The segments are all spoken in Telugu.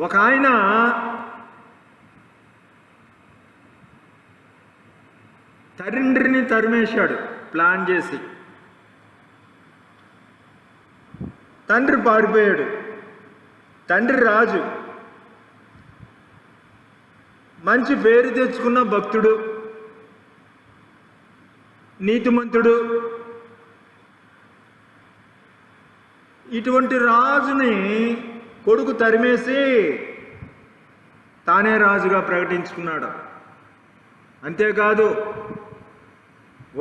ఒక ఆయన తండ్రిని తరిమేశాడు ప్లాన్ చేసి. తండ్రి పారిపోయాడు. తండ్రి రాజు, మంచి పేరు తెచ్చుకున్న భక్తుడు, నీతిమంతుడు. ఇటువంటి రాజుని కొడుకు తరిమేసి తానే రాజుగా ప్రకటించుకున్నాడు. అంతేకాదు,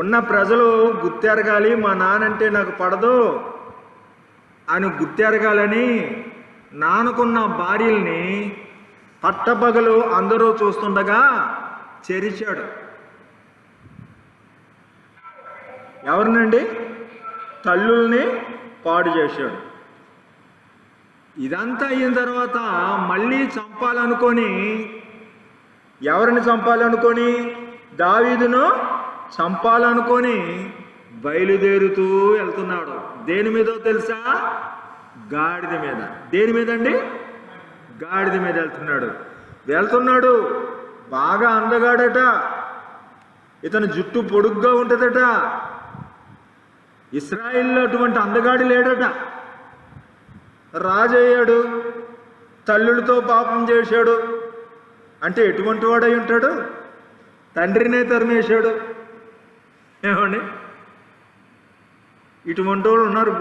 ఉన్న ప్రజలు గుర్తెరగాలి, మా నానంటే నాకు పడదు అని గుర్తెరగాలని నాన్నకున్న భార్యల్ని పట్టపగలు అందరూ చూస్తుండగా చెరిచాడు. ఎవరినండి? తల్లుల్ని పాడు చేశాడు. ఇదంతా అయిన తర్వాత మళ్ళీ చంపాలనుకొని, ఎవరిని చంపాలనుకొని? దావీదును చంపాలనుకొని బయలుదేరుతూ వెళ్తున్నాడు. దేని మీదో తెలుసా? గాడిద మీద. దేని మీద అండి? గాడిద మీద వెళ్తున్నాడు. బాగా అందగాడట. ఇతను జుట్టు పొడుగ్గా ఉంటుందట. ఇశ్రాయేల్లో అటువంటి అందగాడి లేడట. రాజయ్యాడు, తల్లులతో పాపం చేశాడు. అంటే ఎటువంటి వాడై ఉంటాడు? తండ్రినే తరిమేశాడు. ఏమండి, ఇటువంటి వాళ్ళు ఉన్నారు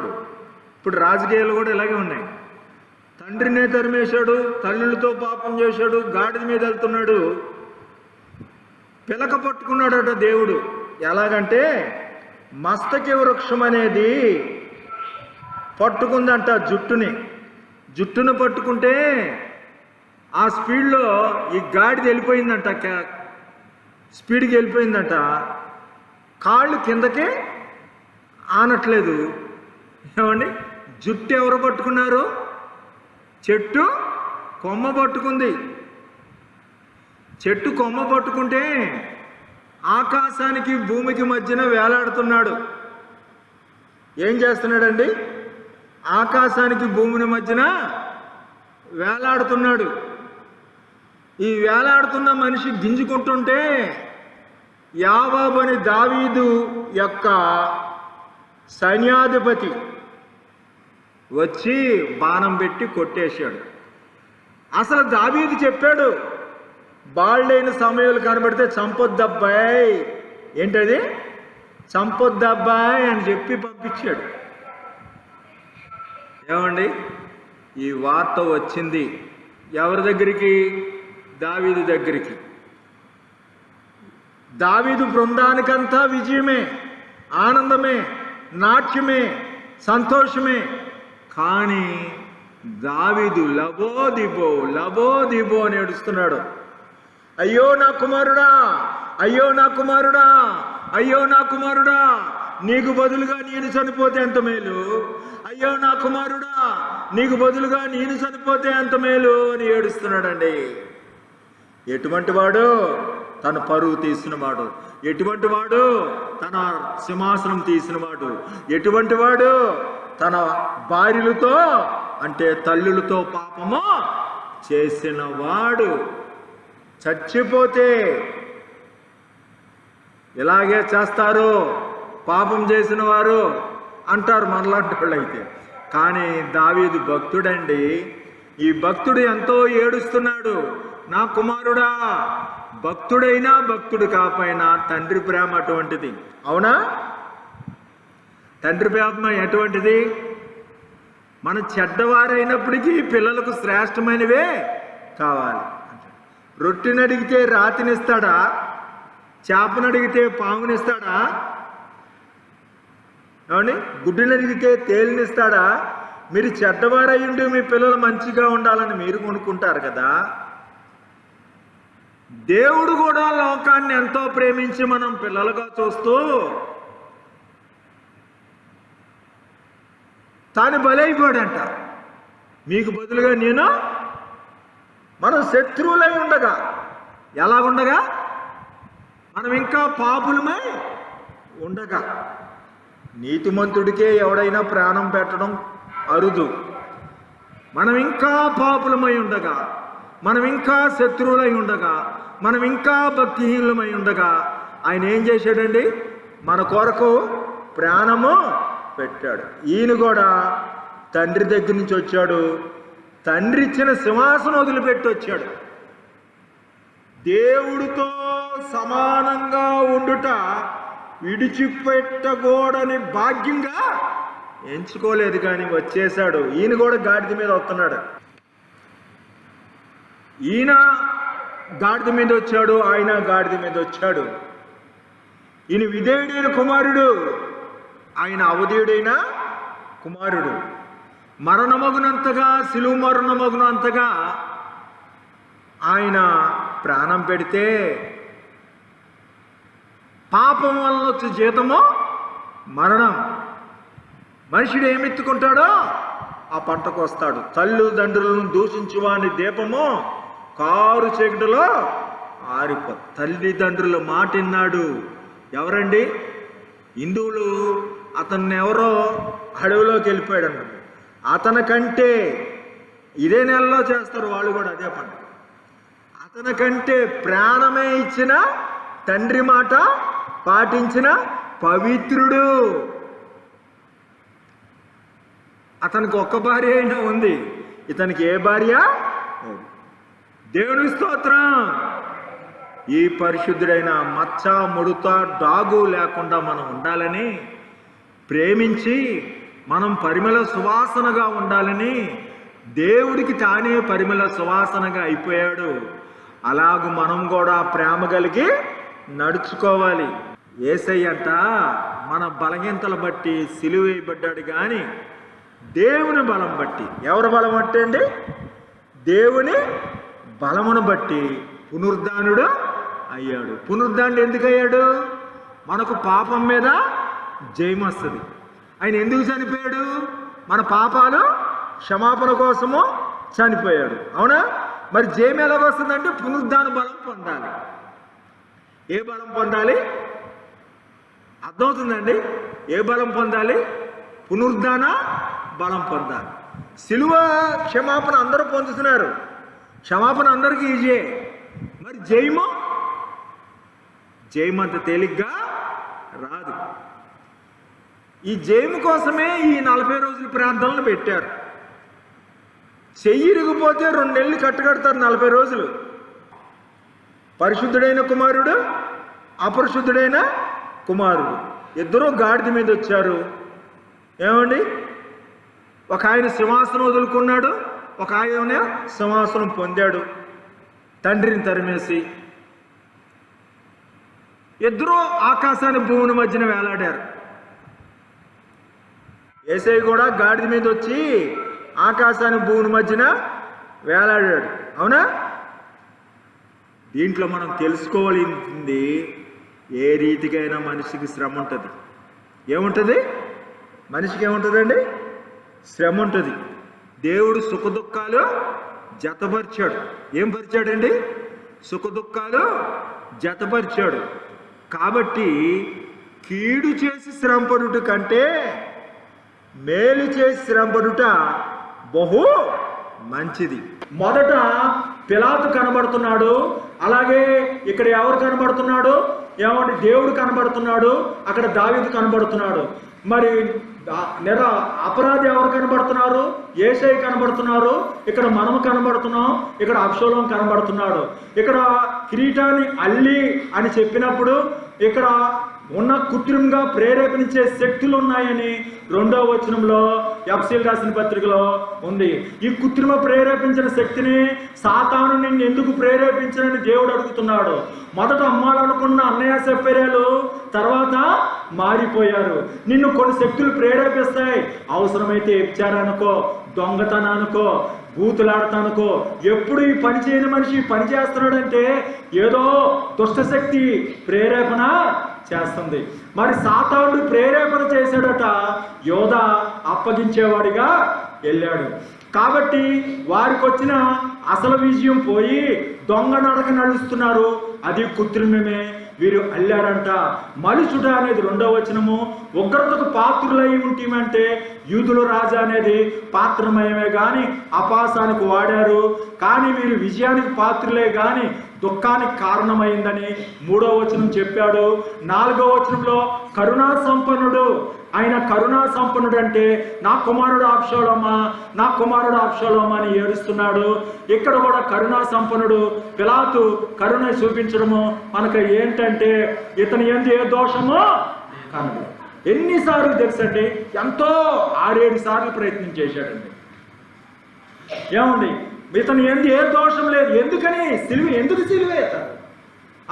ఇప్పుడు రాజకీయాలు కూడా ఇలాగే ఉన్నాయి. తండ్రినే తరిమేశాడు, తల్లులతో పాపం చేశాడు, గాడిద మీద వెళ్తున్నాడు. పిలక పట్టుకున్నాడట దేవుడు. ఎలాగంటే మస్తకి వృక్షం అనేది పట్టుకుందంట జుట్టును పట్టుకుంటే ఆ స్పీడ్లో ఈ గాడిద వెళ్ళిపోయిందంట, స్పీడ్కి వెళ్ళిపోయిందంట. కాళ్ళు కిందకే ఆనట్లేదు. ఏమండి, జుట్టు ఎవరు పట్టుకున్నారు? చెట్టు కొమ్మ పట్టుకుంది. చెట్టు కొమ్మ పట్టుకుంటే ఆకాశానికి భూమికి మధ్యన వేలాడుతున్నాడు. ఏం చేస్తున్నాడండి? ఆకాశానికి భూమిని మధ్యన వేలాడుతున్నాడు. ఈ వేలాడుతున్న మనిషి గింజుకుంటుంటే యావాబు అని దావీదు యొక్క సైన్యాధిపతి వచ్చి బాణం పెట్టి కొట్టేశాడు. అసలు దావీదు చెప్పాడు, బాళ్ళైన సమయాలు కనబడితే చంపొద్దబ్బాయ్. ఏంటది? చంపొద్దబ్బాయ్ అని చెప్పి పంపించాడు. ఏమండి, ఈ వార్త వచ్చింది ఎవరి దగ్గరికి? దావీదు దగ్గరికి. దావీదు బృందానికంతా విజయమే, ఆనందమే, నాట్యమే, సంతోషమే. కానీ దావీదు లబోదిబో అని ఏడుస్తున్నాడు. అయ్యో నా కుమారుడా, అయ్యో నా కుమారుడా, అయ్యో నా కుమారుడా, నీకు బదులుగా నేను చనిపోతే ఎంత మేలు. అయ్యో నా కుమారుడా, నీకు బదులుగా నేను చనిపోతే ఎంత మేలు అని ఏడుస్తున్నాడండి. ఎటువంటి వాడు? తన పరువు తీసినవాడు. ఎటువంటి వాడు? తన సింహాసనం తీసినవాడు. ఎటువంటి వాడు? తన భార్యలతో అంటే తల్లులతో పాపము చేసిన వాడు. చచ్చిపోతే ఇలాగే చేస్తారు పాపం చేసిన వారు అంటారు మనలాంటి వాళ్ళు అయితే. కానీ దావీదు భక్తుడండి. ఈ భక్తుడు ఎంతో ఏడుస్తున్నాడు. నా కుమారుడా, భక్తుడైనా భక్తుడు కాకపోయినా తండ్రి ప్రేమ అటువంటిది. అవునా? తండ్రి ప్రేమ ఎటువంటిది? మన చెడ్డవారైనప్పటికీ పిల్లలకు శ్రేష్టమైనవే కావాలి. రొట్టెని అడిగితే రాతినిస్తాడా? చేపను అడిగితే పామునిస్తాడా? అవును, గుడ్డుని అడిగితే తేలినిస్తాడా? మీరు చెడ్డవారయ్యుండి మీ పిల్లలు మంచిగా ఉండాలని మీరు కొనుక్కుంటారు కదా. దేవుడు కూడా లోకాన్ని ఎంతో ప్రేమించి మనం పిల్లలుగా చూస్తూ తాను బలైపోయాడంట. మీకు బదులుగా నేను, మనం శత్రువులై ఉండగా, ఎలాగుండగా? మనం ఇంకా పాపులమై ఉండగా. నీతిమంతుడికే ఎవడైనా ప్రాణం పెట్టడం అరుదు. మనం ఇంకా పాపులమై ఉండగా, మనం ఇంకా శత్రువులై ఉండగా, మనం ఇంకా భక్తిహీనులమై ఉండగా ఆయన ఏం చేశాడండి? మన కొరకు ప్రాణము పెట్టాడు. ఈయన కూడా తండ్రి దగ్గర నుంచి వచ్చాడు. తండ్రి ఇచ్చిన సింహాసనం వదిలిపెట్టి వచ్చాడు. దేవుడితో సమానంగా ఉండుట విడిచిపెట్టకూడని భాగ్యంగా ఎంచుకోలేదు, కానీ వచ్చేశాడు. ఈయన కూడా గాడిద మీద వస్తున్నాడు. ఈయన గాడిద మీద వచ్చాడు, ఆయన గాడిద మీద వచ్చాడు. ఈయన విధేయుడైన కుమారుడు, ఆయన అవధేయుడైన కుమారుడు. మరణమగునంతగా, సిలువ మరణమగునంతగా ఆయన ప్రాణం పెడితే పాపం వల్ల వచ్చే జీతము మరణం. మనుషుడు ఏమెత్తుకుంటాడో ఆ పంటకు వస్తాడు. తల్లిదండ్రులను దూషించు వాని దీపము కారు చీకటిలో తల్లిదండ్రుల మాట విన్నాడు. ఎవరండి? హిందువులు అతన్ని ఎవరో అడవిలోకి వెళ్ళిపోయాడు అన్నాడు. అతని కంటే ఇదే నెలలో చేస్తారు వాళ్ళు కూడా అదే పంట. అతని కంటే ప్రాణమే ఇచ్చిన తండ్రి మాట పాటించిన పవిత్రుడు. అతనికి ఒక్క భార్య అయినా ఉంది, ఇతనికి ఏ భార్య? దేవుని స్తోత్రం. ఈ పరిశుద్ధుడైన మచ్చ, ముడత, డాగు లేకుండా మనం ఉండాలని, ప్రేమించి మనం పరిమళ సువాసనగా ఉండాలని దేవుడికి తానే పరిమళ సువాసనగా అయిపోయాడు. అలాగూ మనం కూడా ప్రేమ కలిగి నడుచుకోవాలి. యేసయ్యంట మన బలహీనతలు బట్టి సిలువ వేయబడ్డాడు, కానీ దేవుని బలం బట్టి. ఎవరి బలం బట్టి అండి? దేవుని బలమును బట్టి పునరుద్ధానుడు అయ్యాడు. పునరుద్ధానుడు ఎందుకు అయ్యాడు? మనకు పాపం మీద జయం వస్తుంది. ఆయన ఎందుకు చనిపోయాడు? మన పాపాలు క్షమాపణ కోసము చనిపోయాడు. అవునా? మరి జయం ఎలా వస్తుందంటే పునరుద్ధాన బలం పొందాలి. ఏ బలం పొందాలి? అర్థమవుతుందండి? ఏ బలం పొందాలి? పునరుద్ధాన బలం పొందాలి. సిలువ క్షమాపణ అందరూ పొందుతున్నారు, క్షమాపణ అందరికీ ఈజీయే. మరి జయము అంత తేలిగ్గా రాదు. ఈ జయము కోసమే ఈ 40 రోజుల ప్రార్థనలు పెట్టారు. చెయ్యి ఇరిగిపోతే 2 నెలలు కట్టుకడతారు, 40 రోజులు. పరిశుద్ధుడైన కుమారుడు, అపరిశుద్ధుడైన కుమారుడు ఇద్దరూ గాడిద మీద వచ్చారు. ఏమండి? ఒక ఆయన సింహాసనం వదులుకున్నాడు, ఒక ఆయన సింహాసనం పొందాడు తండ్రిని తరిమేసి. ఇద్దరూ ఆకాశాన్ని భూమిని మధ్యన వేలాడారు. యేసయ్య కూడా గాడిద మీద వచ్చి ఆకాశాన్ని భూమిని మధ్యన వేలాడాడు. అవునా? దీంట్లో మనం తెలుసుకోవాల్సింది, ఏ రీతికైనా మనిషికి శ్రమ ఉంటుంది. ఏముంటుంది? మనిషికి ఏముంటుందండి? శ్రమ ఉంటుంది. దేవుడు సుఖదుఖాలు జతపరిచాడు. ఏం పరిచాడండి? సుఖదుఖాలు జతపరిచాడు. కాబట్టి కీడు చేసి శ్రమపడుట కంటే మేలు చేసి శ్రమపడుట బహు మంచిది. మొదట పిలాతు కనబడుతున్నాడు, అలాగే ఇక్కడ ఎవరు కనబడుతున్నాడు? ఏమంటే దేవుడు కనబడుతున్నాడు, అక్కడ దావీదు కనబడుతున్నాడు. మరి అపరాధి ఎవరు కనబడుతున్నారు? యేసయ్య కనబడుతున్నారు. ఇక్కడ మనము కనబడుతున్నాం, ఇక్కడ అబ్షాలోం కనబడుతున్నాడు. ఇక్కడ కిరీటాన్ని అల్లి అని చెప్పినప్పుడు ఇక్కడ ఉన్న కృత్రిమంగా ప్రేరేపించే శక్తులు ఉన్నాయని 2వ వచనంలో ఎఫెసీయులకు రాసిన పత్రికలో ఉంది. ఈ కృత్రిమ ప్రేరేపించిన శక్తిని సాతాను నిన్ను ఎందుకు ప్రేరేపించనని దేవుడు అడుగుతున్నాడు. మొదట అమ్మాలనుకున్న అన్నయ్య సఫర్యాలు తర్వాత మారిపోయారు. నిన్ను కొన్ని శక్తులు ప్రేరేపిస్తాయి. అవసరమైతే వ్యభిచారానికో, దొంగతనానికో, బూతులాడతానుకో. ఎప్పుడు ఈ పని చేయని మనిషి పని చేస్తున్నాడంటే ఏదో దుష్టశక్తి ప్రేరేపణ చేస్తుంది. మరి సాతానుడు ప్రేరేపణ చేశాడట, యోధ అప్పగించేవాడిగా వెళ్ళాడు. కాబట్టి వారికి వచ్చిన అసలు విజయం పోయి దొంగ నడక నడుస్తున్నారు. అది కృత్రిమమే. వీరు అల్లారంట. మలుచుట అనేది 2వ వచనము. ఉగ్రతకు పాత్రులై ఉంటేమంటే యూదుల రాజా అనేది పాత్రమయమే కానీ అపాసానికి వాడారు. కానీ వీరు విజయానికి పాత్రులే కానీ దుఃఖానికి కారణమైందని 3వ వచనం చెప్పాడు. 4వ వచనంలో కరుణా సంపన్నుడు, ఆయన కరుణా సంపన్నుడు అంటే నా కుమారుడు అబ్షాలోమా, నా కుమారుడు అబ్షాలోమా అని ఏడుస్తున్నాడు. ఇక్కడ కూడా కరుణా సంపన్నుడు. పిలాతు కరుణ చూపించడము మనకు ఏంటంటే ఇతని యందు ఏ దోషమో కనదు. ఎన్నిసార్లు తెలుసండి? ఎంతో 6-7 సార్లు ప్రయత్నం చేశాడండి. ఏముంది? ఇతను యందు ఏ దోషం లేదు, ఎందుకని ఎందుకు సిలువేస్తాడు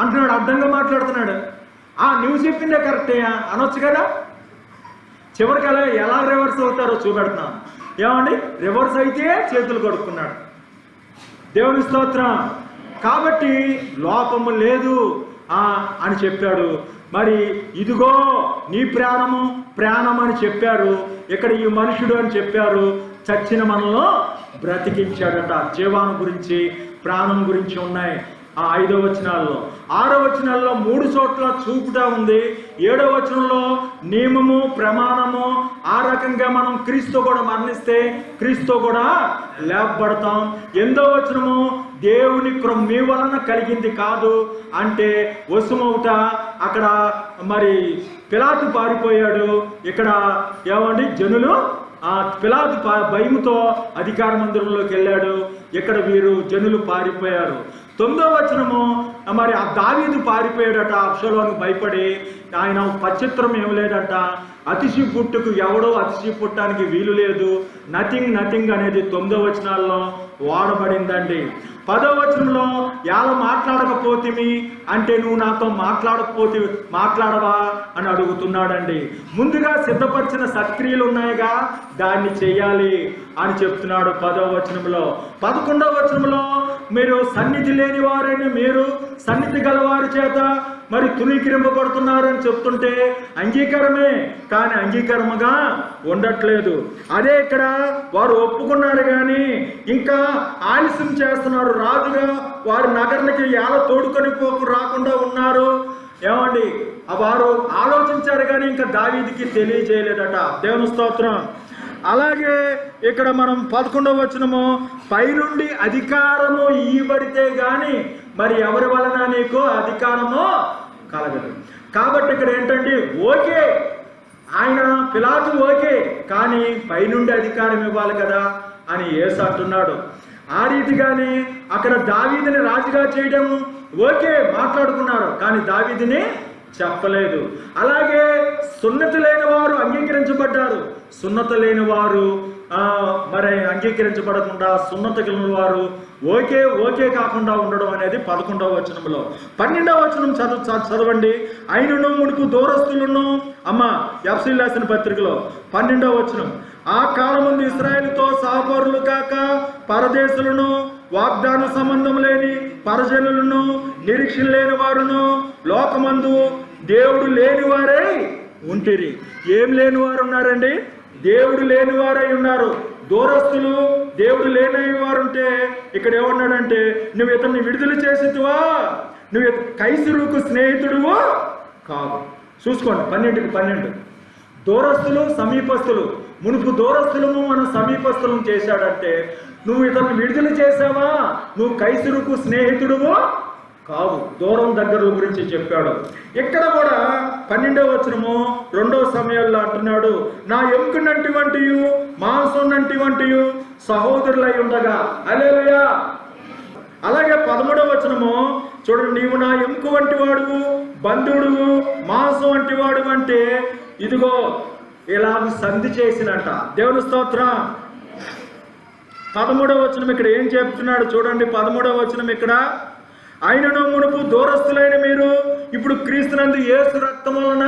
అంటున్నాడు. అడ్డంగా మాట్లాడుతున్నాడు. నువ్వు చెప్పిందే కరెక్టే అనొచ్చు కదా. చివరికి ఎలా రివర్స్ అవుతారో చూపెడుతున్నాను. ఏమండి? రివర్స్ అయితే చేతులు కడుక్కున్నాడు. దేవుని స్తోత్రం. కాబట్టి లోపము లేదు అని చెప్పాడు. మరి ఇదిగో నీ ప్రాణం అని చెప్పారు. ఇక్కడ ఈ మనుషుడు అని చెప్పారు. చచ్చిన మనలో బ్రతికించాడట. జీవాను గురించి ప్రాణం గురించి ఉన్నాయి 5వ వచనాల్లో. 6వ వచనాల్లో 3 చోట్ల చూపుతా ఉంది. 7వ వచనంలో నియమము ప్రమాణము. ఆ రకంగా మనం క్రీస్తు కూడా మరణిస్తే క్రీస్తు కూడా లేపబడతాం. 8వ వచనము దేవుని కృప మీ వలన కలిగింది కాదు అంటే వసుమవుట. అక్కడ మరి పిలాతు పారిపోయాడు. ఇక్కడ ఏమండి? జనులు పిలాతు భయముతో అధికార మందిరంలోకి వెళ్ళాడు. ఇక్కడ వీరు జనులు పారిపోయారు. 9వ వచనము మరి దావీదు పారిపోయాడట అబ్షాలోముకు భయపడి. ఆయన పచ్చిత్రం ఏం లేదట. అతిశి పుట్టుకు ఎవడో అతిశి పుట్టడానికి వీలు లేదు. నథింగ్ అనేది 9వ వచనాల్లో వాడబడిందండి. 10వ వచనంలో ఎలా మాట్లాడకపోతేమి అంటే నువ్వు నాతో మాట్లాడవా అని అడుగుతున్నాడండి. ముందుగా సిద్ధపరిచిన సత్క్రియలు ఉన్నాయిగా, దాన్ని చెయ్యాలి అని చెప్తున్నాడు 10వ వచనంలో. 11వ వచనంలో మీరు సన్నిధి లేని వారైనా మీరు సన్నిధి గలవారి చేత మరి తునీకరింపబడుతున్నారని చెప్తుంటే అంగీకారమే, కానీ అంగీకారముగా ఉండట్లేదు. అదే ఇక్కడ వారు ఒప్పుకున్నారు కానీ ఇంకా ఆలస్యం చేస్తున్నారు. రాజుగా వారి నగరానికి ఎలా తోడుకొని రాకుండా ఉన్నారు. ఏమండి? వారు ఆలోచించారు కానీ ఇంకా దావీదుకి తెలియజేయలేదట. దేవుని స్తోత్రం. అలాగే ఇక్కడ మనం 11వ వచనము పైనుండి అధికారము ఇవ్వబడితే గాని మరి ఎవరి వలన నీకు అధికారము కలగదు. కాబట్టి ఇక్కడ ఏంటంటే ఓకే, ఆయన పిలాతు ఓకే, కానీ పైనుండి అధికారం ఇవ్వాలి కదా అని యేసు అంటున్నాడు. ఆ రీతిగానే అక్కడ దావీదుని రాజుగా చేయడం ఓకే, మాట్లాడుకున్నారు, కానీ దావీదుని చెప్పలేదు. అలాగే సున్నతి లేని వారు అంగీకరించబడ్డారు. సున్నత లేని వారు మరి అంగీకరించబడకుండా సున్నత కలిగిన వారు ఓకే కాకుండా ఉండడం అనేది 11వ వచనంలో. 12వ వచనం చదవండి. ఆయనను మునుపు దూరస్తులను ఎఫ్సీయులకు రాసిన పత్రికలో 12వ వచనం. ఆ కాలమందు ఇశ్రాయేలుతో సహపరులు కాక పరదేశులను, వాగ్దాన సంబంధం లేని పరజనులను, నిరీక్షణ లేని వారును, లోకమందు దేవుడు లేని వారై ఉంటిరి. ఏం లేని వారు ఉన్నారండి? దేవుడు లేని వారై ఉన్నారు. దూరస్తులు, దేవుడు లేని వారు ఉంటే ఇక్కడ ఏమన్నాడంటే నువ్వు ఇతన్ని విడుదల చేసేదివా, నువ్వు కైసరుకు స్నేహితుడువో కాదు. చూసుకోండి 12:12. దూరస్తులు, సమీపస్తులు. మునుపు దూరస్తులము మనం సమీపస్తులను చేశాడంటే నువ్వు ఇతన్ని విడుదల చేసావా, నువ్వు కైసరుకు స్నేహితుడువో కాదు. దూరం దగ్గర గురించి చెప్పాడు. ఇక్కడ కూడా 12వ వచనము 2వ సమయాల్లో అంటున్నాడు, నా ఎముకనంటి మాంసం నంటి సహోదరులై ఉండగా. హల్లెలూయా. అలాగే 13వ వచనము చూడండి, నీవు నా ఎముక వంటి వాడు, బంధువుడు, మాంసం వంటి వాడు అంటే ఇదిగో ఇలా సంధి చేసినట్ట. దేవుని స్తోత్రం. 13వ వచనం ఇక్కడ ఏం చెప్తున్నాడు చూడండి. 13వ వచనం ఇక్కడ ఆయనను మునుపు దూరస్తులైన మీరు ఇప్పుడు క్రీస్తునందు యేసు రక్తం వలన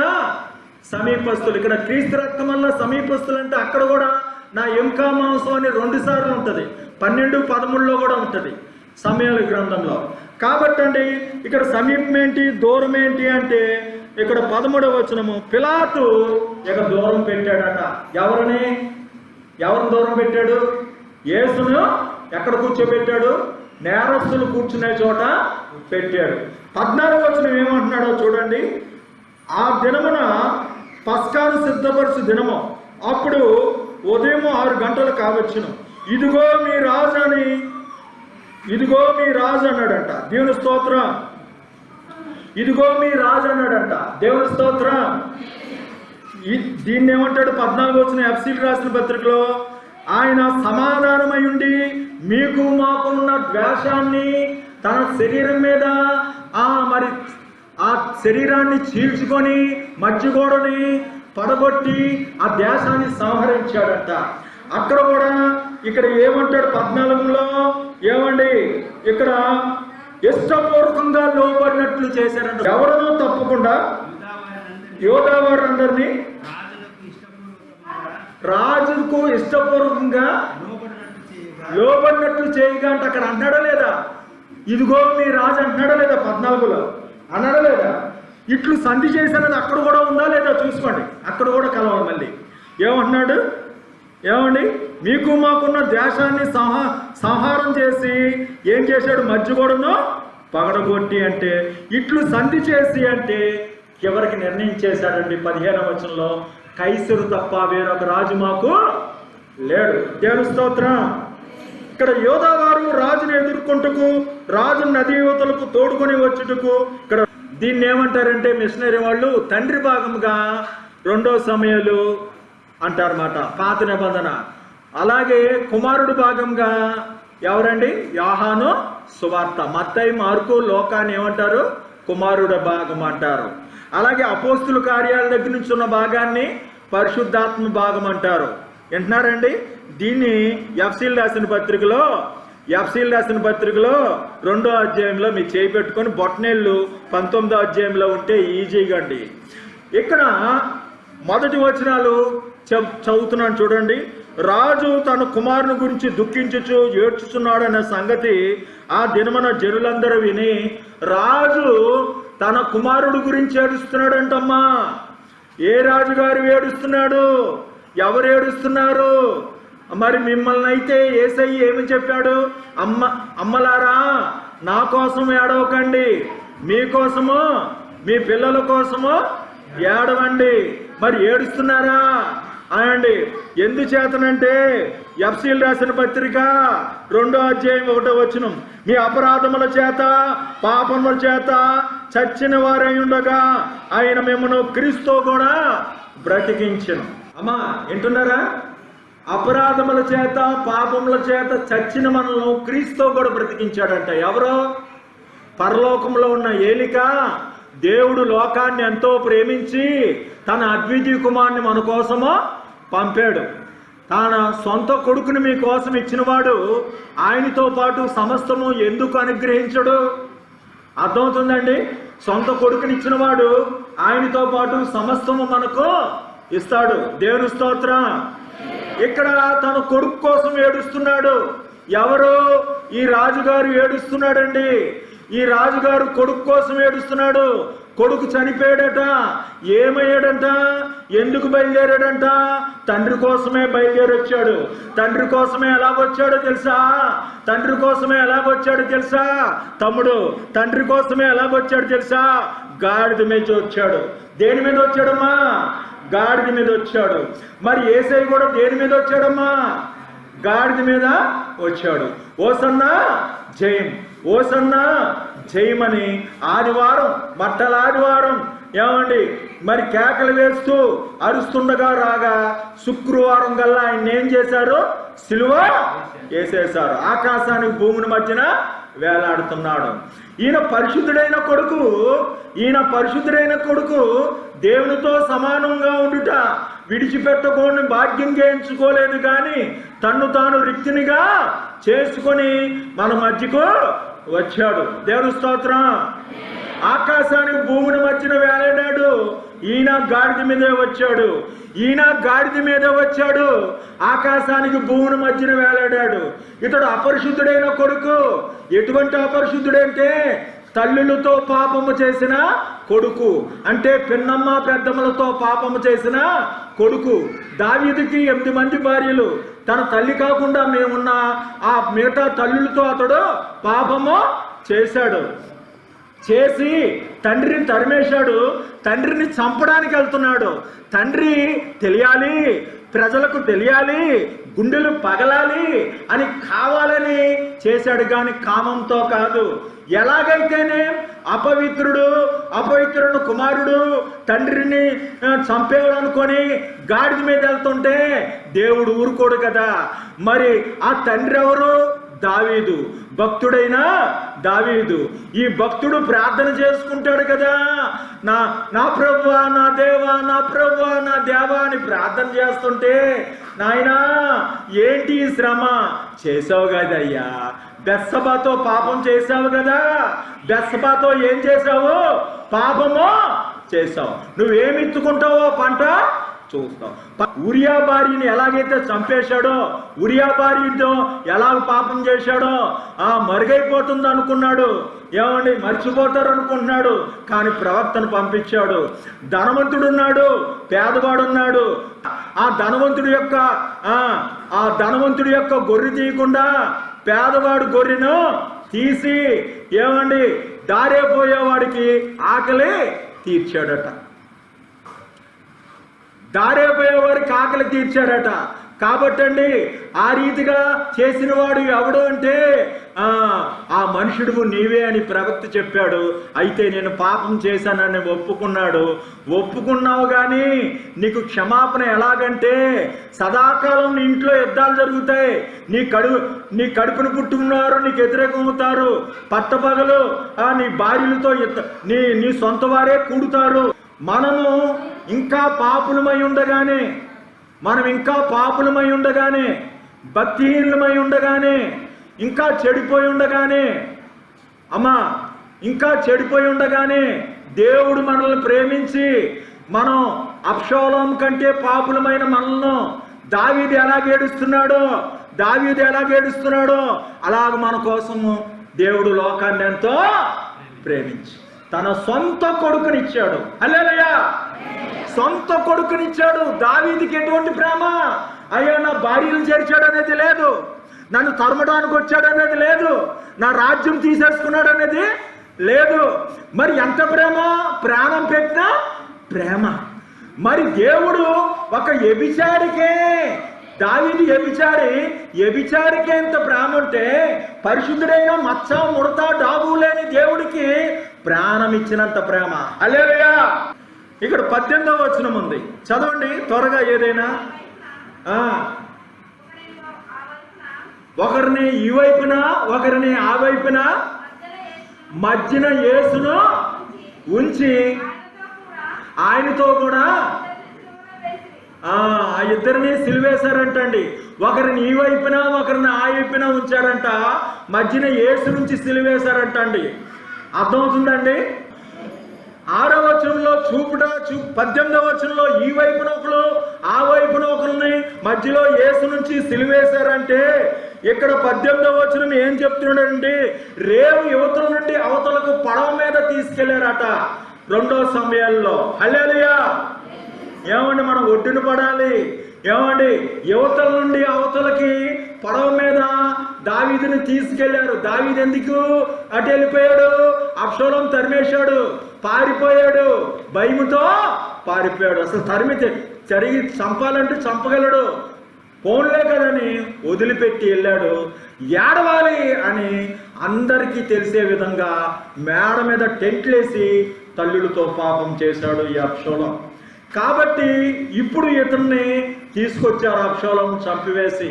సమీపస్తులు. ఇక్కడ క్రీస్తు రక్తం వలన సమీపస్తులు అంటే అక్కడ కూడా నా ఎముక మాంసం అని 2 సార్లు ఉంటుంది. 12-13లో కూడా ఉంటుంది సమయాల గ్రంథంలో. కాబట్టి అండి ఇక్కడ సమీపం ఏంటి, దూరం ఏంటి అంటే ఇక్కడ 13వ వచనము పిలాతు ఇక దూరం పెట్టాడట. ఎవరిని దూరం పెట్టాడు? యేసును ఎక్కడ కూర్చోబెట్టాడు? నేరస్తులు కూర్చునే చోట పెట్టాడు. 14వ వచనం ఏమంటున్నాడో చూడండి. ఆ దినమున పస్కాను సిద్ధపరచు దినము, అప్పుడు ఉదయం 6 గంటలు కావచ్చును. ఇదిగో మీ రాజు అన్నాడంట. దేవుని స్తోత్రం. ఇదిగో మీ రాజు అన్నాడంట. దేవుని స్తోత్రం. దీన్ని ఏమంటాడు? 14వ వచనం ఎఫ్సీలు రాసిన పత్రికలో, ఆయన సమాధానమై ఉండి మీకు మాకున్న ద్వేషాన్ని తన శరీరం మీద మరి ఆ శరీరాన్ని చీల్చుకొని మధ్యగోడని పడగొట్టి ఆ దేశాన్ని సంహరించాడంట. అక్కడ కూడా ఇక్కడ ఏమంటాడు 14లో? ఏమండి, ఇక్కడ ఇష్టపూర్వకంగా లోబడినట్లు చేశారంట. ఎవరినో తప్పకుండా యోధా వారందరినీ రాజుకు ఇష్టపూర్వకంగా లోబడినట్లు చేయగా అంటే అక్కడ అన్నాడా లేదా? ఇదిగో మీ రాజు అంటున్నాడా లేదా? 14లో అన్నాడా లేదా? ఇట్లు సంధి చేశానని అక్కడ కూడా ఉందా లేదా చూసుకోండి. అక్కడ కూడా కలవాలి. మళ్ళీ ఏమంటున్నాడు? ఏమండి, మీకు మాకున్న దేశాన్ని సంహారం చేసి ఏం చేశాడు? మధ్యగోడను పగడగొట్టి అంటే ఇట్లు సంధి చేసి అంటే ఎవరికి నిర్ణయించేశాడండి? 15వ వచనంలో, కైసరు తప్ప వేరొక రాజు మాకు లేడు. దేవుని స్తోత్రం. ఇక్కడ యోధా వారు రాజును ఎదుర్కొంటకు, రాజు నది యువతలకు తోడుకొని వచ్చుటకు, ఇక్కడ దీన్ని ఏమంటారంటే మిషనరీ వాళ్ళు తండ్రి భాగంగా 2వ సమూయేలు అంటారన్నమాట, పాత నిబంధన. అలాగే కుమారుడు భాగంగా ఎవరండి? యోహాను సువార్త. మత్తయి, మార్కు, లోకాన్ని ఏమంటారు? కుమారుడు భాగం అంటారు. అలాగే అపోస్తుల కార్యాల దగ్గర నుంచి ఉన్న భాగాన్ని పరిశుద్ధాత్మ భాగం అంటారు. వింటున్నారండి? దీన్ని ఎఫ్సీలు రాసిన పత్రికలో 2వ అధ్యాయంలో మీరు చేయి పెట్టుకొని బొట్టనేళ్ళు 19వ అధ్యాయంలో ఉంటే ఈజీగా అండి. ఇక్కడ మొదటి వచనాలు చదువుతున్నాను చూడండి. రాజు తన కుమారుని గురించి దుఃఖించుచు ఏడ్చుచున్నాడు అనే సంగతి ఆ దినమున జనులందరూ విని, రాజు తన కుమారుడు గురించి ఏడుస్తున్నాడంటమ్మా. ఏ రాజుగారు ఏడుస్తున్నాడు? ఎవరు ఏడుస్తున్నారు? మరి మిమ్మల్ని అయితే యేసయ్య ఏమి చెప్పాడు? అమ్మలారా, నా కోసం ఏడవకండి, మీకోసము మీ పిల్లల కోసము ఏడవండి. మరి ఏడుస్తున్నారా అనండి. ఎందుచేతనంటే ఎఫ్సీలు రాసిన పత్రిక 2వ అధ్యాయం 1వ వచనం, మీ అపరాధముల చేత పాపముల చేత చచ్చిన వారై ఉండగా ఆయన మిమ్మల్ని క్రీస్తు కూడా బ్రతికించెను. అమ్మా వింటున్నారా? అపరాధముల చేత పాపముల చేత చచ్చిన మనల్ని క్రీస్తు కూడా బ్రతికించాడంట. ఎవరో? పరలోకంలో ఉన్న ఏలిక దేవుడు లోకాన్ని ఎంతో ప్రేమించి తన అద్వితీయ కుమారుని మన కోసము పంపాడు. తన సొంత కొడుకుని మీ కోసం ఇచ్చినవాడు ఆయనతో పాటు సమస్తము ఎందుకు అనుగ్రహించడు? అర్థమవుతుందండి? సొంత కొడుకుని ఇచ్చినవాడు ఆయనతో పాటు సమస్తము మనకు ఇస్తాడు. దేవుని స్తోత్రం. ఇక్కడ తన కొడుకు కోసం ఏడుస్తున్నాడు. ఎవరు? ఈ రాజుగారు ఏడుస్తున్నాడండి. ఈ రాజుగారు కొడుకు కోసం ఏడుస్తున్నాడు. కొడుకు చనిపోయాడట. ఏమయ్యాడంట? ఎందుకు బయలుదేరాడంట? తండ్రి కోసమే బయలుదేరి వచ్చాడు. తండ్రి కోసమే ఎలాగొచ్చాడో తెలుసా? తండ్రి కోసమే ఎలాగొచ్చాడో తెలుసా తమ్ముడు? తండ్రి కోసమే ఎలాగొచ్చాడు తెలుసా? గాడిద మీద వచ్చాడు. దేని మీద వచ్చాడమ్మా? గాడిద మీద వచ్చాడు. మరి యేసయ్య కూడా దేని మీద వచ్చాడమ్మా? గాడిద మీద వచ్చాడు. ఓసన్నా జయం, ఓసన్నా జయమని ఆదివారం, మట్టల ఆదివారం ఏమండి మరి కేకలు వేస్తూ అరుస్తుండగా రాగా శుక్రవారం కల్లా ఆయన ఏం చేశారు? సిలువ వేసేశారు. ఆకాశానికి భూమిని మధ్యన వేలాడుతున్నాడు. ఈయన పరిశుద్ధుడైన కొడుకు దేవునితో సమానంగా ఉండుట విడిచిపెట్టకూడని భాగ్యం చేయించుకోలేదు, కానీ తన్ను తాను రిక్తినిగా చేసుకొని మన మధ్యకు వచ్చాడు. దేవుని స్తోత్రం. ఆకాశానికి భూమిని మధ్యన వేలాడాడు. ఈయన గాడిద మీదే వచ్చాడు. ఆకాశానికి భూమిని మధ్యన వేలాడాడు. ఇతడు అపరిశుద్ధుడైన కొడుకు. ఎటువంటి అపరిశుద్ధుడంటే తల్లులతో పాపము చేసిన కొడుకు, అంటే పిన్నమ్మ పెద్దమ్మలతో పాపము చేసిన కొడుకు. దావీదుకి 8 మంది భార్యలు. తన తల్లి కాకుండా మేమున్న ఆ మిగతా తల్లులతో అతడు పాపము చేశాడు. చేసి తండ్రిని తరిమేశాడు. తండ్రిని చంపడానికి వెళ్తున్నాడు. తండ్రి తెలియాలి, ప్రజలకు తెలియాలి, గుండెలు పగలాలి అని కావాలని చేశాడు, కానీ కామంతో కాదు. ఎలాగైతేనే అపవిత్రుడు కుమారుడు తండ్రిని చంపేయాలనుకొని గాడిద మీద వెళ్తుంటే దేవుడు ఊరుకోడు కదా. మరి ఆ తండ్రి ఎవరు? దావీదు, భక్తుడైన దావీదు. ఈ భక్తుడు ప్రార్థన చేసుకుంటాడు కదా, నా ప్రభువా, నా దేవా, నా ప్రభువా, నా దేవా అని ప్రార్థన చేస్తుంటే, నాయనా ఏంటి ఈ శ్రమ? చేసావు కదయ్యా, బెత్షెబాతో పాపం చేసావు కదా, బెత్షెబాతో ఏం చేసావు? పాపము చేసావు. నువ్వేమి ఎత్తుకుంటావో పంట చూస్తావు. ఉరియా భార్యని ఎలాగైతే చంపేశాడో, ఉరియా భార్యతో ఎలాగ పాపం చేశాడో మరుగైపోతుంది అనుకున్నాడు. ఏమండి, మర్చిపోతారు అనుకుంటున్నాడు, కానీ ప్రవక్తను పంపించాడు. ధనవంతుడున్నాడు, పేదవాడున్నాడు. ఆ ధనవంతుడి యొక్క గొర్రె తీయకుండా పేదవాడు గొర్రెను తీసి ఏమండి దారే పోయేవాడికి ఆకలి తీర్చాడట. దారేపోయేవారికి ఆకలి తీర్చాడట. కాబట్టి అండి, ఆ రీతిగా చేసిన వాడు ఎవడు అంటే ఆ మనుషుడు నీవే అని ప్రవక్త చెప్పాడు. అయితే నేను పాపం చేశానని ఒప్పుకున్నావు కానీ నీకు క్షమాపణ ఎలాగంటే, సదాకాలం నీ ఇంట్లో యుద్ధాలు జరుగుతాయి, నీ కడుపును పుట్టుకున్నారు నీకు వ్యతిరేకం అవుతారు, పట్టపగలు నీ భార్యలతో నీ సొంత వారే కూడుతారు. మనము ఇంకా పాపులమై ఉండగానే భక్తిహీనులమై ఉండగానే ఇంకా చెడిపోయి ఉండగానే దేవుడు మనల్ని ప్రేమించి మనం అబ్షాలోము కంటే పాపులమైన మనల్ని దావీదు ఎలాగేడుస్తున్నాడో అలాగ మన కోసము దేవుడు లోకాన్ని ఎంతో ప్రేమించి తన సొంత కొడుకునిచ్చాడు. హల్లెలూయా! సొంత కొడుకునిచ్చాడు. దావీదుకి ఎటువంటి ప్రేమ! అయ్యా, నా భార్యను చేర్చాడు అనేది లేదు, నన్ను తరమడానికి వచ్చాడు అనేది లేదు, నా రాజ్యం తీసేసుకున్నాడు అనేది లేదు. మరి ఎంత ప్రేమ! ప్రాణం పెట్టిన ప్రేమ. మరి దేవుడు ఒక వ్యభిచారికే, దావీదు వ్యభిచారికే ఎంత ప్రేమ ఉంటే, పరిశుద్ధుడైన మచ్చ ముడత డాబు లేని దేవుడికి ప్రాణం ఇచ్చినంత ప్రేమ. హల్లెలూయా! ఇక్కడ 18వ వచనం ఉంది, చదవండి త్వరగా. ఏదైనా ఒకరిని ఈ వైపున ఒకరిని ఆ వైపున మధ్యన యేసును ఉంచి ఆయనతో కూడా ఆ ఇద్దరిని సిలువేశారంటండి. ఒకరిని ఈ వైపున ఒకరిని ఆ వైపున ఉంచారంట, మధ్యన యేసు నుంచి సిలువేశారంటండి. అర్థమవుతుందండి? 6వ వచనంలో 18వ వచనంలో ఈ వైపున ఒకరు ఆ వైపున ఒకరిని మధ్యలో యేసు నుంచి సిలువేశారంటే, ఇక్కడ 18వ వచనం ఏం చెప్తున్నాడండి? రేవు యువతల నుండి అవతలకు పడవ మీద తీసుకెళ్లారట 2వ సమయాల్లో. హల్లెలూయా! ఏమండి, మనం ఒడ్డున పడాలి. ఏమండి, యువతల నుండి అవతలకి పడవ మీద దావీదుని తీసుకెళ్లారు. దావీదు ఎందుకు అటు వెళ్ళిపోయాడు? అబ్షాలోము తరిమేశాడు, పారిపోయాడు, భయముతో పారిపోయాడు. అసలు తిరిగి చంపాలంటే చంపగలడు, ఫోన్లే కదని వదిలిపెట్టి వెళ్ళాడు. ఏడవాలి అని అందరికీ తెలిసే విధంగా మేడ మీద టెంట్లేసి తల్లులతో పాపం చేశాడు ఈ అబ్షాలోము. కాబట్టి ఇప్పుడు ఇతన్ని తీసుకొచ్చారు, అబ్షాలోము చంపివేసి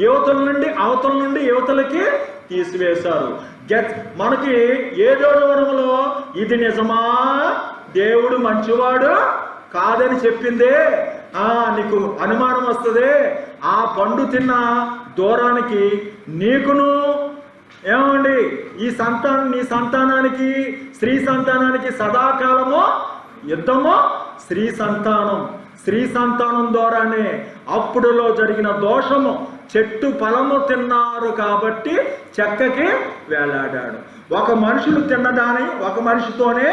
యువతల నుండి అవతల నుండి యువతలకి తీసివేశారు. మనకి ఏదోవరంలో ఇది నిజమా, దేవుడు మంచివాడు కాదని చెప్పిందే నీకు అనుమానం వస్తుంది. ఆ పండు తిన్న దూరానికి నీకును ఏమండి నీ సంతానానికి స్త్రీ సంతానానికి సదాకాలము యుద్ధము. స్త్రీ సంతానం ద్వారానే అప్పుడులో జరిగిన దోషము, చెట్టు ఫలము తిన్నారు కాబట్టి చెక్కకి వేలాడాడు. ఒక మనుషులు తిన్నదాని ఒక మనిషితోనే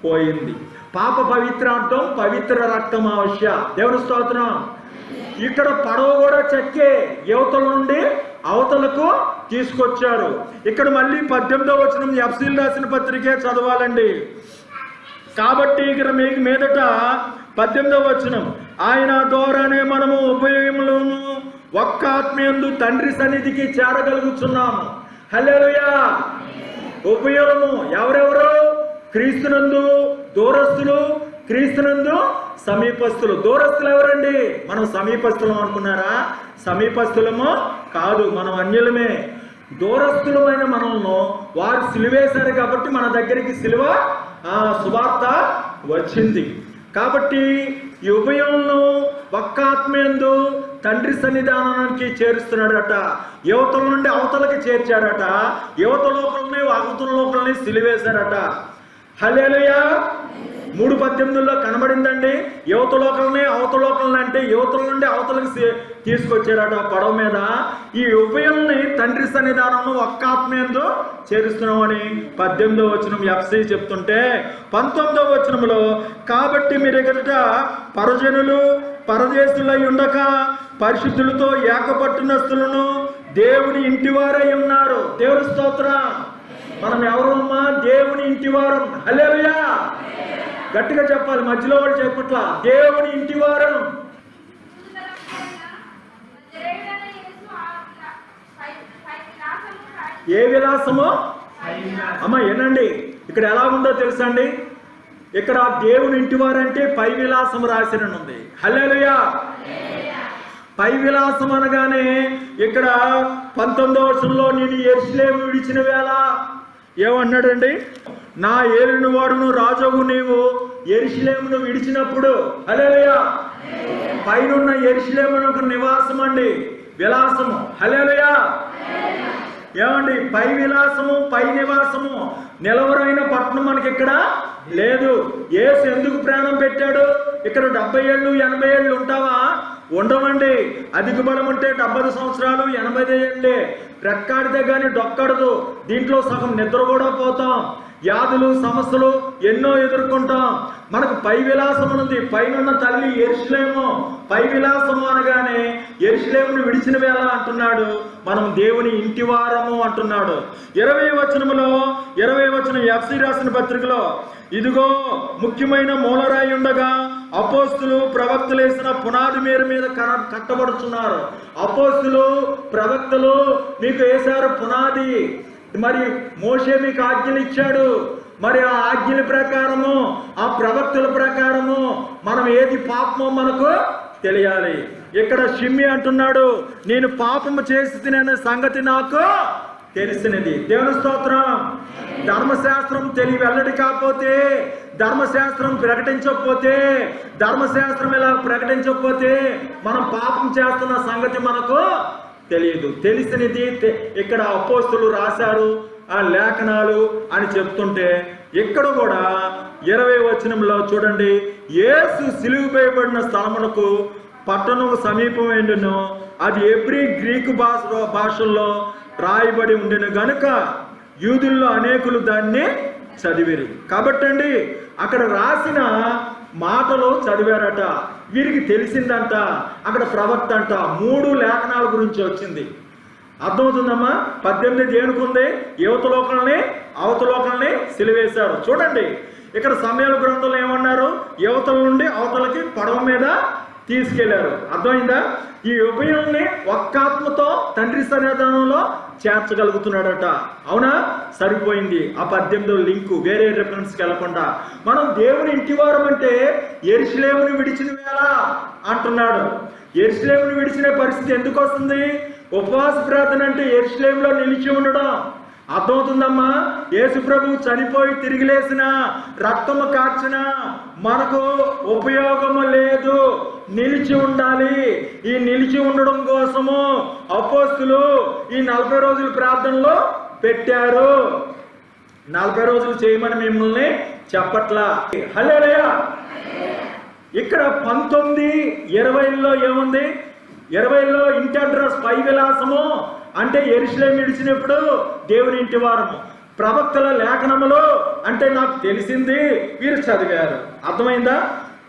పోయింది. పాప పవిత్రార్థం పవిత్ర రక్తం అవశ్య. దేవుని స్తోత్రం. ఇక్కడ పడవ కూడా చెక్కే యువతల నుండి అవతలకు తీసుకొచ్చారు. ఇక్కడ మళ్ళీ 18వ వచనం ఎఫ్సీలు రాసిన పత్రికే చదవాలండి. కాబట్టి ఇక్కడ మీకు మీదట 18వ వచనం, ఆయన ద్వారానే మనము ఉభయములను ఒక్క ఆత్మయందు తండ్రి సన్నిధికి చేరగలుగుతున్నాము. హల్లెలూయా. ఉభయము ఎవరెవరు? క్రీస్తునందు దూరస్తులు, క్రీస్తునందు సమీపస్తులు. దూరస్తులు ఎవరండి? మనం సమీపస్తులం అనుకున్నారా? సమీపస్తులము కాదు, మనం అన్యులమే. దూరస్తులమైన మనల్ని వారు సిలువేశారు కాబట్టి మన దగ్గరికి సిలువ సువార్త వచ్చింది. కాబట్టి ఈ ఉభయంలో ఒక్క ఆత్మయందు తండ్రి సన్నిధానానికి చేరుస్తున్నాడట. యువతల నుండి అవతలకి చేర్చాడట. యువత లోకల్ని అవతల లోకల్ని సిలువేశారట. హల్లెలూయా. 3:18లో కనబడిందండి. యువత లోకల్ని అవతల లోకల్ని అంటే యువతల నుండి అవతలకి తీసుకొచ్చారట పడవ మీద. ఈ ఉభయంని తండ్రి సన్నిధానంలో ఒక్క ఆత్మయందు చేరుస్తున్నామని 18వ వచనం ఎఫ్సీ చెప్తుంటే 19వ వచనంలో, కాబట్టి మీరు ఎదుట పరజనులు పరదేశులై ఉండక పరిశుద్ధులతో ఏకపట్టునస్తులను దేవుని ఇంటివారై ఉన్నారు. దేవుని స్తోత్రం. మనం ఎవరమ్మా? దేవుని ఇంటివారం. హల్లెలూయా. గట్టిగా చెప్పాలి, మధ్యలో వాళ్ళు చెప్పట్లా. దేవుని ఇంటివారం. ఏ విలాసము? అమ్మ ఏనండి, ఇక్కడ ఎలా ఉందో తెలుసా అండి? ఇక్కడ దేవుని ఇంటివారంటే పై విలాసం రాసినుంది. హల్లెలూయా. పై విలాసం అనగానే ఇక్కడ 19వ వచనంలో, నేను యెరూషలేము విడిచిన వేళ ఏమన్నాడండి? నా ఏలిన వాడును రాజువు నీవు యెరూషలేమును విడిచినప్పుడు. హల్లెలూయా. పైనున్న యెరూషలేమును ఒక నివాసం అండి, విలాసము. హల్లెలూయా. ఏమండి? పై విలాసము, పై నివాసము. నిలవరైన పట్టణం మనకి ఇక్కడ లేదు. యేసు ఎందుకు ప్రాణం పెట్టాడు? ఇక్కడ 70 ఏళ్ళు 80 ఏళ్ళు ఉంటావా? ఉండమండి. అధిక బలం ఉంటే 70 సంవత్సరాలు 80 ఏళ్ళే. రెక్కాడితే కానీ డొక్కడదు. దీంట్లో సగం నిద్ర కూడా పోతాం. వ్యాధులు సమస్యలు ఎన్నో ఎదుర్కొంటాం. మనకు పై విలాసం ఉంది. పైనున్న తల్లి యెరూషలేము. పై విలాసము అనగానే యెరూషలేమును విడిచిన వేళ అంటున్నాడు. మనం దేవుని ఇంటివారము అంటున్నాడు. 20వ వచనం ఎఫ్సీ రాసిన పత్రికలో, ఇదిగో ముఖ్యమైన మూలరాయి ఉండగా అపోస్తులు ప్రవక్తలు వేసిన పునాది మీద కట్టబడుతున్నారు. అపోస్తులు ప్రవక్తలు మీకు వేశారు పునాది. మరి మోషే మీకు ఆజ్ఞలు ఇచ్చాడు. మరి ఆ ఆజ్ఞల ప్రకారము, ఆ ప్రవక్తల ప్రకారము మనం ఏది పాపమో మనకు తెలియాలి. ఇక్కడ షిమ్మి అంటున్నాడు, నేను పాపము చేసి తినే సంగతి నాకు తెలిసినది. దేవుని స్తోత్రం. ధర్మశాస్త్రం వెల్లడి కాకపోతే, ధర్మశాస్త్రం ప్రకటించకపోతే, ధర్మశాస్త్రం ఇలా ప్రకటించకపోతే మనం పాపం చేస్తున్న సంగతి మనకు తెలియదు. తెలిసినది ఇక్కడ అపోస్తులు రాశారు ఆ లేఖనాలు అని చెప్తుంటే, ఇక్కడ కూడా 20వ వచనంలో చూడండి, యేసు సిలువవేయబడిన స్థలమునకు పట్టణం సమీపమైండును, అది ఎబ్రీ గ్రీకు భాషల్లో రాయబడి ఉండెను గనుక యూదుల్లో అనేకులు దాన్ని చదివిరి. కాబట్టి అండి అక్కడ రాసిన మాటలు చదివారట. వీరికి తెలిసిందంట. అక్కడ ప్రవక్త అంట 3 లేఖనాల గురించి వచ్చింది. అర్థమవుతుందమ్మా? 18 ఏనుకుంది, యువత లోకల్ని అవత లోకల్ని సిలువేశారు. చూడండి ఇక్కడ సమయాల గ్రంథంలో ఏమన్నారు? యువతల నుండి అవతలకి పడవ మీద తీసుకెళ్లారు. అర్థమైందా? ఈ ఉభయాన్ని ఒక్క ఆత్మతో తండ్రి సన్నిధానంలో చేర్చగలుగుతున్నాడట. అవునా? సరిపోయింది. ఆ 18 లింకు వేరే రెఫరెన్స్కి వెళ్లకుండా మనం దేవుని ఇంటివారం అంటే యెరూషలేమును విడిచిన వేళ అంటున్నాడు. యెరూషలేమును విడిచిన పరిస్థితి ఎందుకు వస్తుంది? ఉపవాస ప్రార్థన అంటే యెరూషలేములో నిలిచి ఉండడం. అర్థమవుతుందమ్మా? యేసు ప్రభు చనిపోయి తిరిగి లేసిన, రక్తము కార్చిన మనకు ఉపయోగము లేదు. నిలిచి ఉండాలి. ఈ నిలిచి ఉండడం కోసము అపోస్తులు ఈ 40 రోజుల ప్రార్థనలో పెట్టారు. 40 రోజులు చేయమని మిమ్మల్ని చెప్పట్లా. హల్లెలూయా. ఇక్కడ 19, 20లో ఏముంది? 20లో ఇంటి అడ్రస్ పై విలాసము అంటే యెరూషలేము విడిచినప్పుడు దేవుని ఇంటి వారము. ప్రవక్తల లేఖనములు అంటే నాకు తెలిసింది వీరు చదివారు. అర్థమైందా?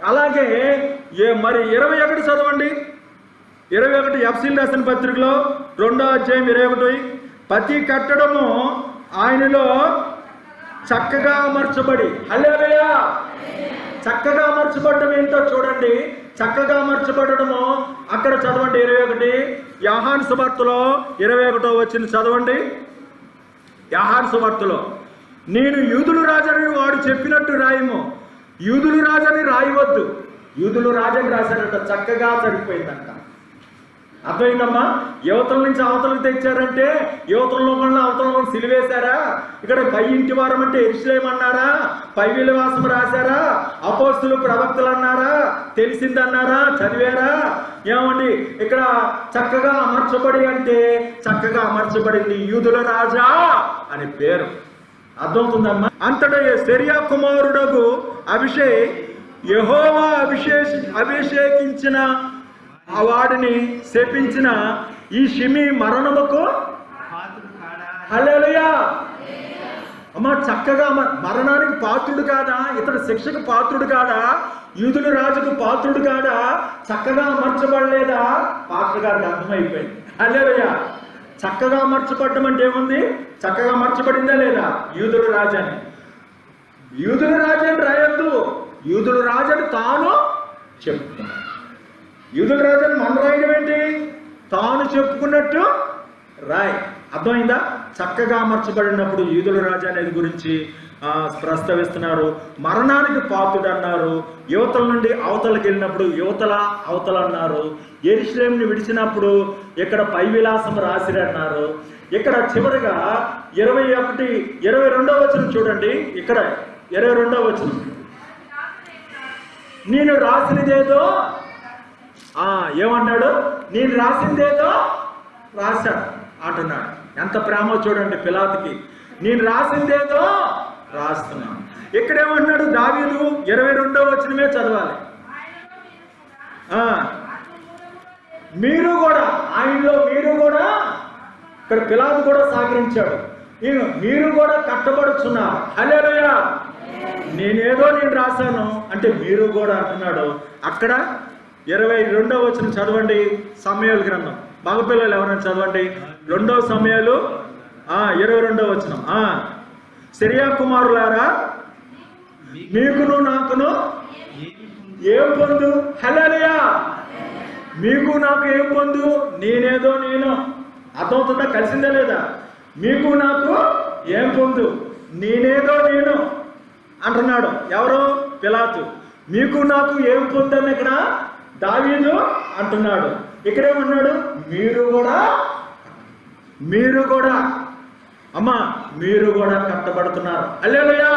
అలాగే మరి 21 చదవండి. 21 ఎఫ్సీలు రాసిన పత్రికలో 2వ అధ్యాయం 21, ప్రతి కట్టడము ఆయనలో చక్కగా అమర్చబడి, హల్లెలూయా, చక్కగా అమర్చబడడం ఏంటో చూడండి. చక్కగా అమర్చబడము అక్కడ చదవండి. 21 యోహాను సువార్తలో 21వ వచనం చదవండి. యోహాను సువార్తలో, నేను యూదులు రాజని వాడు చెప్పినట్టు రాయము, యూదులు రాజని రాయవద్దు. యూదులు రాజని రాశారంట, చక్కగా సరిపోయిందంట. అర్థమైందమ్మా? యువతల నుంచి అవతలకు తెచ్చారంటే యువతల్లో కన్నా అవతల సిలివేశారా? ఇక్కడ పై ఇంటి వారం అంటే యెరూషలేము అన్నారా? పై విలవాసం రాశారా? అపోస్తులు ప్రవక్తలు అన్నారా? తెలిసిందన్నారా? చదివారా? ఏమండి ఇక్కడ చక్కగా అమర్చబడి అంటే చక్కగా అమర్చబడింది యూదుల రాజా అని పేరు. అర్థమవుతుందమ్మా? అంతటా సెరియా కుమారుడగు యెహోవా అభిషేకించిన వాడిని శపించిన ఈ షిమి మరణముకు, హల్లెలూయా అమ్మా, చక్కగా మరణానికి పాత్రుడు కాదా? ఇతడు శిక్షకు పాత్రుడు కాదా? యూదుల రాజుకు పాత్రుడు కాదా? చక్కగా అమర్చబడలేదా? పాత్ర గారికి అర్థమైపోయింది. హల్లెలూయా. చక్కగా అమర్చబడడం అంటే ఏముంది? చక్కగా అమర్చబడిందా లేదా? యూదుల రాజని. యూదుల రాజని రాయొద్దు, యూదుల రాజని తాను చెప్తున్నాడు. యూదుల రాజని మన రాయడం ఏంటి? తాను చెప్పుకున్నట్టు రాయ్. అర్థమైందా? చక్కగా అమర్చబడినప్పుడు యూదుల రాజు అనేది గురించి ప్రస్తావిస్తున్నారు. మరణానికి పాత్రుడు అన్నారు. యువతల నుండి అవతలకి వెళ్ళినప్పుడు అవతల అన్నారు. యెరూషలేముని విడిచినప్పుడు ఇక్కడ పై విలాసం రాసిరి అన్నారు. ఇక్కడ చివరిగా 22వ వచనం చూడండి. ఇక్కడ 22వ వచనం, నేను రాసినదేదో ఏమన్నాడు? నేను రాసిందేదో రాశాడు అంటున్నాడు. ఎంత ప్రేమో చూడండి పిలాతుకి. నేను రాసిందేదో రాస్తున్నాను. ఇక్కడేమన్నాడు దావీదు? 22వ వచనమే చదవాలి. మీరు కూడా, ఆయనలో మీరు కూడా, ఇక్కడ పిలాతు కూడా సహకరించాడు. మీరు కూడా కట్టబడుచున్నారు. హల్లెలూయా. నేను రాశాను అంటే మీరు కూడా అంటున్నాడు. అక్కడ 22వ వచనం చదవండి. సమూయేలు గ్రంథం, మగపిల్లలు ఎవరైనా చదవండి. 2వ సమూయేలు 22వ వచనం. సిరియా కుమారులారా, మీకును నాకును ఏం పొందు? హల్లెలూయా. మీకు నాకు ఏం పొందు? నేనేదో నేను. అర్థమవుతుందా? కలిసిందా లేదా? మీకు నాకు ఏం పొందు? నేనేదో నేను అంటున్నాడు. ఎవరు? పిలాతు. మీకు నాకు ఏం పొందని ఇక్కడ దావీదు అంటున్నాడు. ఇక్కడేమన్నాడు? మీరు కూడా అమ్మా, మీరు కూడా కట్టబడుతున్నారు. హల్లెలూయా.